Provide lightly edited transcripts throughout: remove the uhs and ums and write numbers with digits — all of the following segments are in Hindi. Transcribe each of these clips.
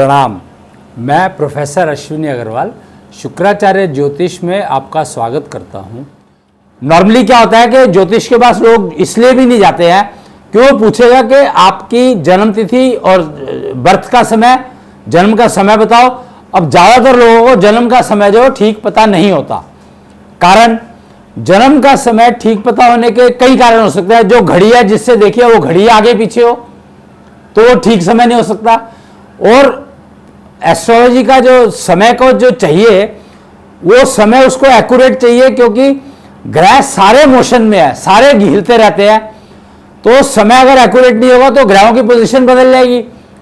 प्रणाम। मैं प्रोफेसर अश्विनी अग्रवाल शुक्राचार्य ज्योतिष में आपका स्वागत करता हूं। नॉर्मली क्या होता है कि ज्योतिष के पास लोग इसलिए भी नहीं जाते हैं कि वो पूछेगा कि आपकी जन्म तिथि और बर्थ का समय, जन्म का समय बताओ। अब ज़्यादातर लोगों को जन्म का समय जो ठीक पता नहीं होता। कारण जन्म का समय ठीक पता होने के कई कारण हो सकते हैं। जो घड़ी है जिससे देखिए वो घड़ी आगे पीछे हो तो वो ठीक समय नहीं हो सकता। और एस्ट्रोलॉजी का जो समय को जो चाहिए वो समय उसको एक्यूरेट चाहिए, क्योंकि ग्रह सारे मोशन में है, सारे हिलते रहते हैं। तो समय अगर एक्यूरेट नहीं होगा तो ग्रहों की पोजीशन बदल जाएगी,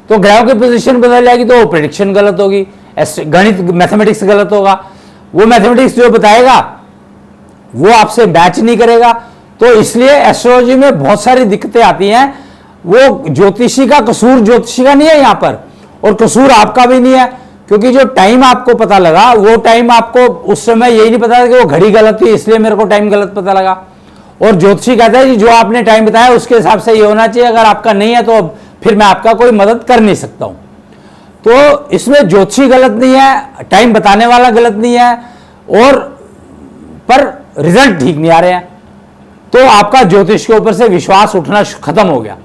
तो ग्रहों की पोजीशन बदल जाएगी तो प्रेडिक्शन गलत होगी, गणित मैथमेटिक्स गलत होगा। वो मैथमेटिक्स जो बताएगा वो आपसे मैच नहीं करेगा। तो इसलिए एस्ट्रोलॉजी में बहुत सारी दिक्कतें आती हैं। वो ज्योतिषी का कसूर ज्योतिषी का नहीं है यहाँ पर, और कसूर आपका भी नहीं है, क्योंकि जो टाइम आपको पता लगा वो टाइम आपको उस समय यही नहीं पता था कि वो घड़ी गलत थी इसलिए मेरे को टाइम गलत पता लगा। और ज्योतिषी कहता है कि जो आपने टाइम बताया उसके हिसाब से ये होना चाहिए, अगर आपका नहीं है तो फिर मैं आपका कोई मदद कर नहीं सकता हूं। तो इसमें ज्योतिषी गलत नहीं है, टाइम बताने वाला गलत नहीं है, और पर रिजल्ट ठीक नहीं आ रहे हैं, तो आपका ज्योतिष के ऊपर से विश्वास उठना खत्म हो गया।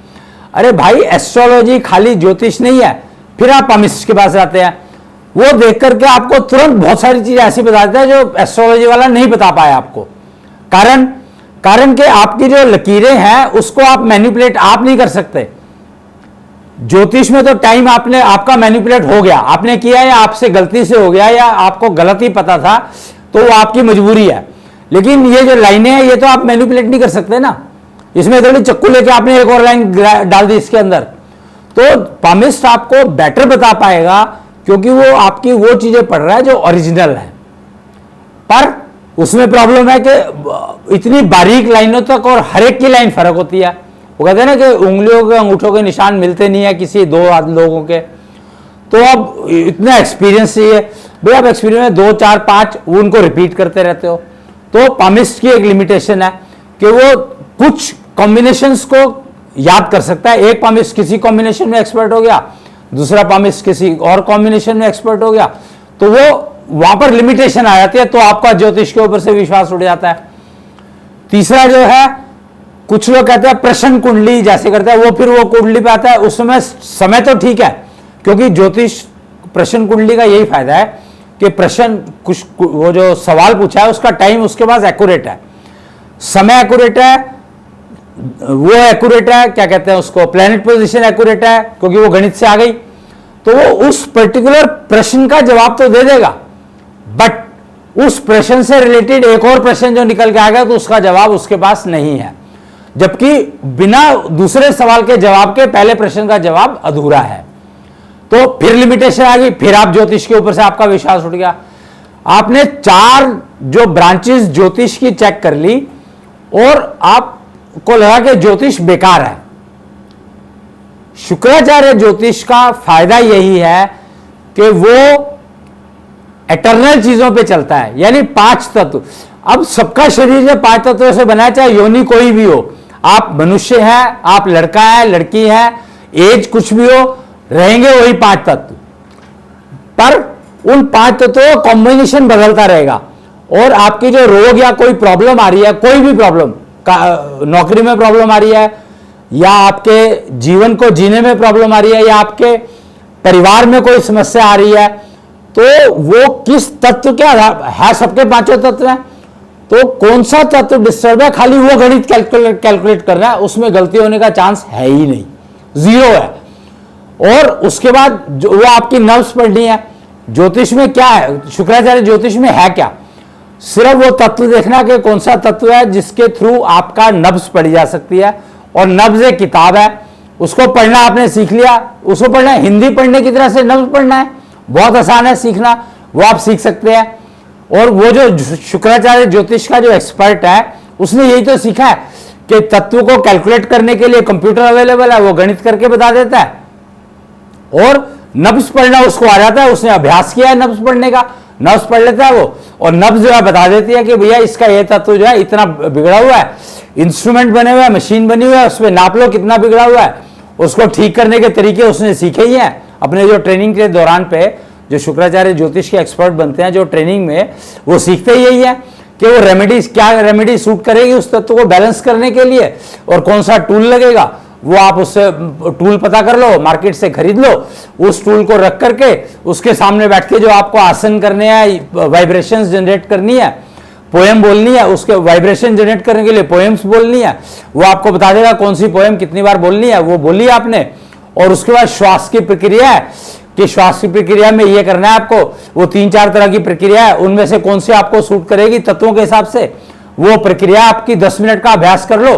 अरे भाई, एस्ट्रोलॉजी खाली ज्योतिष नहीं है। फिर आप पामिस्ट के पास जाते हैं, वो देख करके आपको तुरंत बहुत सारी चीजें ऐसी बता देता है जो एस्ट्रोलॉजी वाला नहीं बता पाया आपको। कारण कि आपकी जो लकीरें हैं उसको आप मैनिपुलेट आप नहीं कर सकते। ज्योतिष में तो टाइम आपका मैनिपुलेट हो गया, आपने किया या आपसे गलती से हो गया या आपको गलत ही पता था, तो वो आपकी मजबूरी है। लेकिन ये जो लाइनें हैं ये तो आप मैनिपुलेट नहीं कर सकते ना। इसमें थोड़ी चक्कू लेके आपने एक और लाइन डाल दी इसके अंदर, तो पामिस्ट आपको बेटर बता पाएगा, क्योंकि वो आपकी वो चीजें पढ़ रहा है जो ओरिजिनल है। पर उसमें प्रॉब्लम है कि इतनी बारीक लाइनों तक और हर एक की लाइन फर्क होती है। वो कहते हैं ना कि उंगलियों के अंगूठों के निशान मिलते नहीं है किसी दो लोगों के। तो अब इतना एक्सपीरियंस चाहिए भाई, आप एक्सपीरियंस में 2, 4, 5 उनको रिपीट करते रहते हो। तो पामिस्ट की एक लिमिटेशन है कि वो कुछ कॉम्बिनेशंस को याद कर सकता है। एक पामिस्ट किसी कॉम्बिनेशन में एक्सपर्ट हो गया, दूसरा पामिस्ट किसी और कॉम्बिनेशन में एक्सपर्ट हो गया, तो वो वहां पर लिमिटेशन आ जाती है, तो आपका ज्योतिष के ऊपर से विश्वास उठ जाता है। तीसरा जो है, कुछ लोग कहते हैं प्रश्न कुंडली जैसे करते हैं, वो फिर वो कुंडली पे आता है, उस समय तो ठीक है, क्योंकि ज्योतिष प्रश्न कुंडली का यही फायदा है कि प्रश्न कुछ वो जो सवाल पूछा है उसका टाइम उसके पास एक्यूरेट है, समय एक्यूरेट है, वो एक्यूरेट है, क्या कहते हैं उसको, प्लेनेट पोजीशन एक्यूरेट है, क्योंकि वो गणित से आ गई। तो वो उस पर्टिकुलर प्रश्न का जवाब तो दे देगा, बट उस प्रश्न से रिलेटेड एक और प्रश्न जो निकल के आ गया तो उसका जवाब उसके पास नहीं है, जबकि बिना दूसरे सवाल के जवाब के पहले प्रश्न का जवाब अधूरा है। तो फिर लिमिटेशन आ गई, फिर आप ज्योतिष के ऊपर से आपका विश्वास उठ गया। आपने 4 जो ब्रांचेस ज्योतिष की चेक कर ली और आपको लगा कि ज्योतिष बेकार है। शुक्राचार्य ज्योतिष का फायदा यही है कि वो एटर्नल चीजों पे चलता है, यानी 5 तत्व। अब सबका शरीर जो 5 तत्वों से बना है, चाहे योनि कोई भी हो, आप मनुष्य हैं, आप लड़का है, लड़की है, एज कुछ भी हो, रहेंगे वही 5 तत्व। पर उन 5 तत्वों का कॉम्बिनेशन बदलता रहेगा, और आपकी जो रोग या कोई प्रॉब्लम आ रही है, कोई भी प्रॉब्लम, नौकरी में प्रॉब्लम आ रही है, या आपके जीवन को जीने में प्रॉब्लम आ रही है, या आपके परिवार में कोई समस्या आ रही है, तो वो किस तत्व के है, सबके 5 तत्व हैं, तो कौन सा तत्व डिस्टर्ब है, खाली वो गणित कैलकुलेट करना है, उसमें गलती होने का चांस है ही नहीं, 0 है। और उसके बाद जो वो आपकी नर्व्स पढ़नी है। ज्योतिष में क्या है, शुक्राचार्य ज्योतिष में है क्या, सिर्फ वो तत्व देखना कि कौन सा तत्व है जिसके थ्रू आपका नब्ज पढ़ी जा सकती है। और नब्ज एक किताब है, उसको पढ़ना आपने सीख लिया, उसको पढ़ना है, हिंदी पढ़ने की तरह से नब्ज पढ़ना है, बहुत आसान है सीखना, वो आप सीख सकते हैं। और वो जो शुक्राचार्य ज्योतिष का जो एक्सपर्ट है उसने यही तो सीखा है कि तत्व को कैलकुलेट करने के लिए कंप्यूटर अवेलेबल है, वो गणित करके बता देता है, और नब्ज पढ़ना उसको आ जाता है, उसने अभ्यास किया है नब्ज पढ़ने का, नब्ज पढ़ लेता है वो, और नब्ज जो है बता देती है कि भैया इसका ये तत्व जो है इतना बिगड़ा हुआ है, इंस्ट्रूमेंट बने हुए हैं, मशीन बनी हुई है, उस पर नाप लो कितना बिगड़ा हुआ है, उसको ठीक करने के तरीके उसने सीखे ही हैं, अपने जो ट्रेनिंग के दौरान पे जो शुक्राचार्य ज्योतिष के एक्सपर्ट बनते हैं, जो ट्रेनिंग में वो सीखते यही है कि वो रेमेडीज, क्या रेमेडी सूट करेगी उस तत्व को बैलेंस करने के लिए और कौन सा टूल लगेगा, वो आप उससे टूल पता कर लो, मार्केट से खरीद लो, उस टूल को रख करके उसके सामने बैठ के जो आपको आसन करने हैं, वाइब्रेशंस जनरेट करनी है, पोएम बोलनी है, उसके वाइब्रेशन जनरेट करने के लिए पोएम्स बोलनी है, वो आपको बता देगा कौन सी पोएम कितनी बार बोलनी है, वो बोली आपने। और उसके बाद श्वास की प्रक्रिया है कि श्वास की प्रक्रिया में ये करना है आपको, वो 3-4 तरह की प्रक्रिया है, उनमें से कौन सी आपको सूट करेगी तत्वों के हिसाब से, वो प्रक्रिया आपकी 10 मिनट का अभ्यास कर लो।